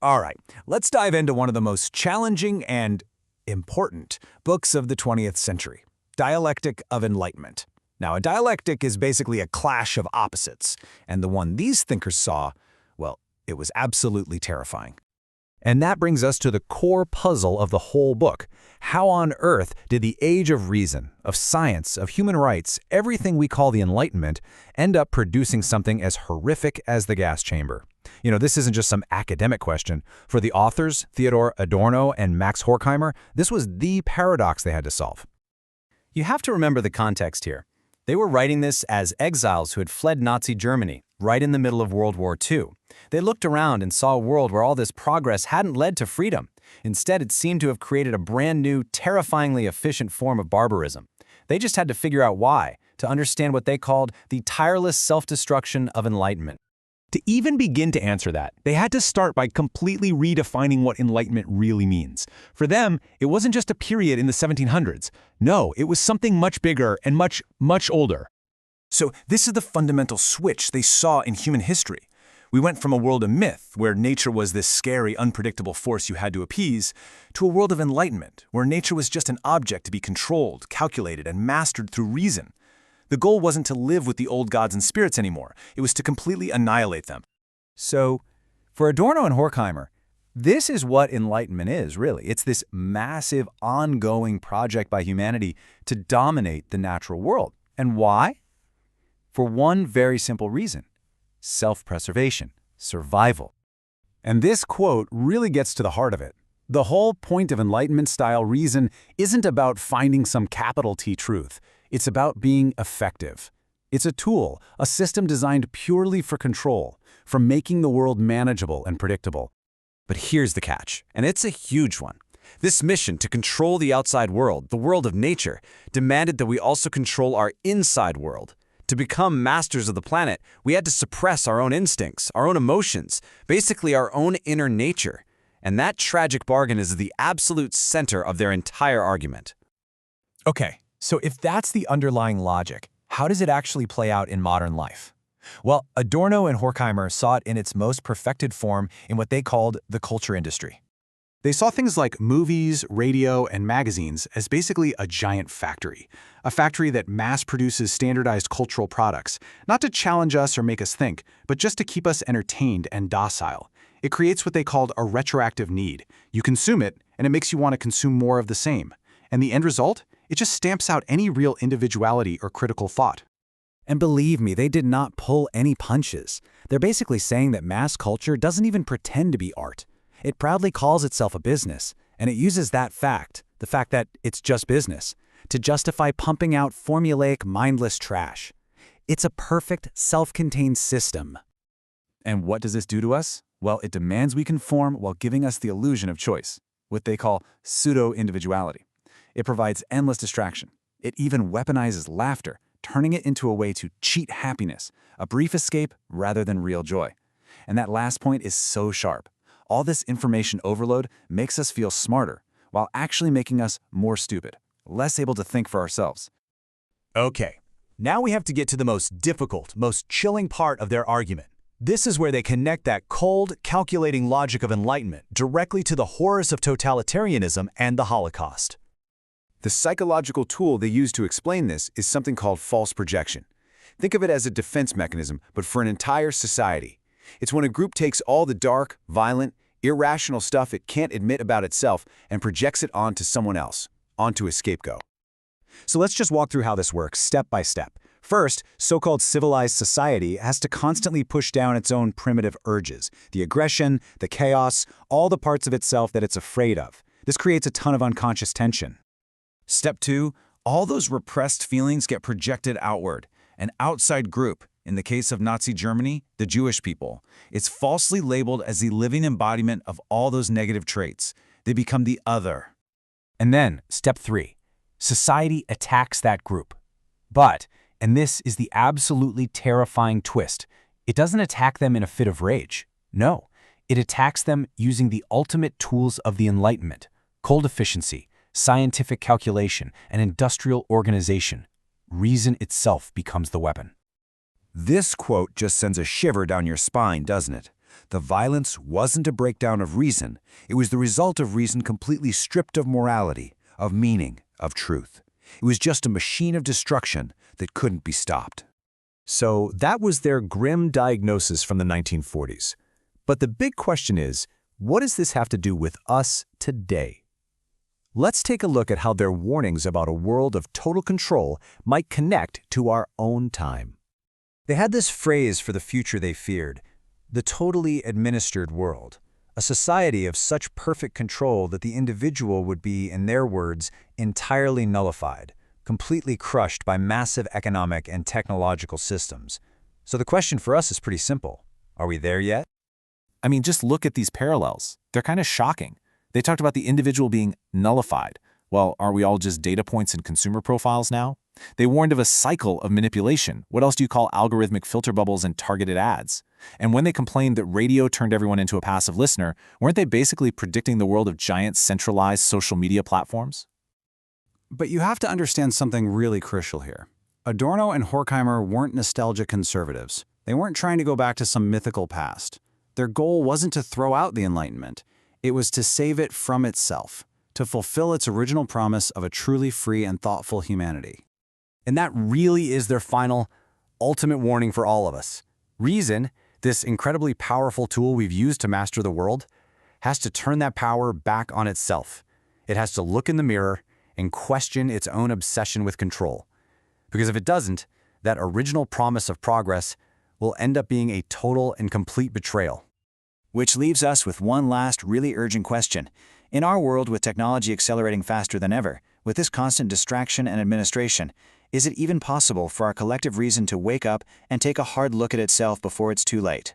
All right, let's dive into one of the most challenging and important books of the 20th century, Dialectic of Enlightenment. Now, a dialectic is basically a clash of opposites, and the one these thinkers saw, well, it was absolutely terrifying. And that brings us to the core puzzle of the whole book. How on earth did the age of reason, of science, of human rights, everything we call the Enlightenment, end up producing something as horrific as the gas chamber? You know, this isn't just some academic question. For the authors, Theodor Adorno and Max Horkheimer, this was the paradox they had to solve. You have to remember the context here. They were writing this as exiles who had fled Nazi Germany, right in the middle of World War II. They looked around and saw a world where all this progress hadn't led to freedom. Instead, it seemed to have created a brand new, terrifyingly efficient form of barbarism. They just had to figure out why, to understand what they called the tireless self-destruction of enlightenment. To even begin to answer that, they had to start by completely redefining what enlightenment really means. For them, it wasn't just a period in the 1700s. No, it was something much bigger and much, much older. So this is the fundamental switch they saw in human history. We went from a world of myth, where nature was this scary, unpredictable force you had to appease, to a world of enlightenment, where nature was just an object to be controlled, calculated, and mastered through reason. The goal wasn't to live with the old gods and spirits anymore. It was to completely annihilate them. So, for Adorno and Horkheimer, this is what enlightenment is, really. It's this massive, ongoing project by humanity to dominate the natural world. And why? For one very simple reason: self-preservation, survival. And this quote really gets to the heart of it. The whole point of Enlightenment-style reason isn't about finding some capital T truth. It's about being effective. It's a tool, a system designed purely for control, for making the world manageable and predictable. But here's the catch, and it's a huge one. This mission to control the outside world, the world of nature, demanded that we also control our inside world. To become masters of the planet, we had to suppress our own instincts, our own emotions, basically our own inner nature. And that tragic bargain is the absolute center of their entire argument. Okay, so if that's the underlying logic, how does it actually play out in modern life? Well, Adorno and Horkheimer saw it in its most perfected form in what they called the culture industry. They saw things like movies, radio, and magazines as basically a giant factory. A factory that mass-produces standardized cultural products, not to challenge us or make us think, but just to keep us entertained and docile. It creates what they called a retroactive need. You consume it, and it makes you want to consume more of the same. And the end result? It just stamps out any real individuality or critical thought. And believe me, they did not pull any punches. They're basically saying that mass culture doesn't even pretend to be art. It proudly calls itself a business, and it uses that fact, the fact that it's just business, to justify pumping out formulaic, mindless trash. It's a perfect, self-contained system. And what does this do to us? Well, it demands we conform while giving us the illusion of choice, what they call pseudo-individuality. It provides endless distraction. It even weaponizes laughter, turning it into a way to cheat happiness, a brief escape rather than real joy. And that last point is so sharp. All this information overload makes us feel smarter, while actually making us more stupid, less able to think for ourselves. Okay, now we have to get to the most difficult, most chilling part of their argument. This is where they connect that cold, calculating logic of enlightenment directly to the horrors of totalitarianism and the Holocaust. The psychological tool they use to explain this is something called false projection. Think of it as a defense mechanism, but for an entire society. It's when a group takes all the dark, violent, irrational stuff it can't admit about itself and projects it onto someone else, onto a scapegoat. So let's just walk through how this works, step by step. First, so-called civilized society has to constantly push down its own primitive urges, the aggression, the chaos, all the parts of itself that it's afraid of. This creates a ton of unconscious tension. Step 2, all those repressed feelings get projected outward. An outside group, in the case of Nazi Germany, the Jewish people, is falsely labeled as the living embodiment of all those negative traits. They become the other. And then, step 3, society attacks that group. But, and this is the absolutely terrifying twist, it doesn't attack them in a fit of rage. No, it attacks them using the ultimate tools of the Enlightenment: cold efficiency, scientific calculation, and industrial organization. Reason itself becomes the weapon. This quote just sends a shiver down your spine, doesn't it? The violence wasn't a breakdown of reason. It was the result of reason completely stripped of morality, of meaning, of truth. It was just a machine of destruction that couldn't be stopped. So that was their grim diagnosis from the 1940s. But the big question is, what does this have to do with us today? Let's take a look at how their warnings about a world of total control might connect to our own time. They had this phrase for the future they feared: the totally administered world, a society of such perfect control that the individual would be, in their words, entirely nullified, completely crushed by massive economic and technological systems. So the question for us is pretty simple. Are we there yet? I mean, just look at these parallels. They're kind of shocking. They talked about the individual being nullified. Well, are we all just data points in consumer profiles now? They warned of a cycle of manipulation. What else do you call algorithmic filter bubbles and targeted ads? And when they complained that radio turned everyone into a passive listener, weren't they basically predicting the world of giant centralized social media platforms? But you have to understand something really crucial here. Adorno and Horkheimer weren't nostalgic conservatives. They weren't trying to go back to some mythical past. Their goal wasn't to throw out the Enlightenment. It was to save it from itself, to fulfill its original promise of a truly free and thoughtful humanity. And that really is their final, ultimate warning for all of us. Reason, this incredibly powerful tool we've used to master the world, has to turn that power back on itself. It has to look in the mirror and question its own obsession with control. Because if it doesn't, that original promise of progress will end up being a total and complete betrayal. Which leaves us with one last really urgent question. In our world, with technology accelerating faster than ever, with this constant distraction and administration, is it even possible for our collective reason to wake up and take a hard look at itself before it's too late?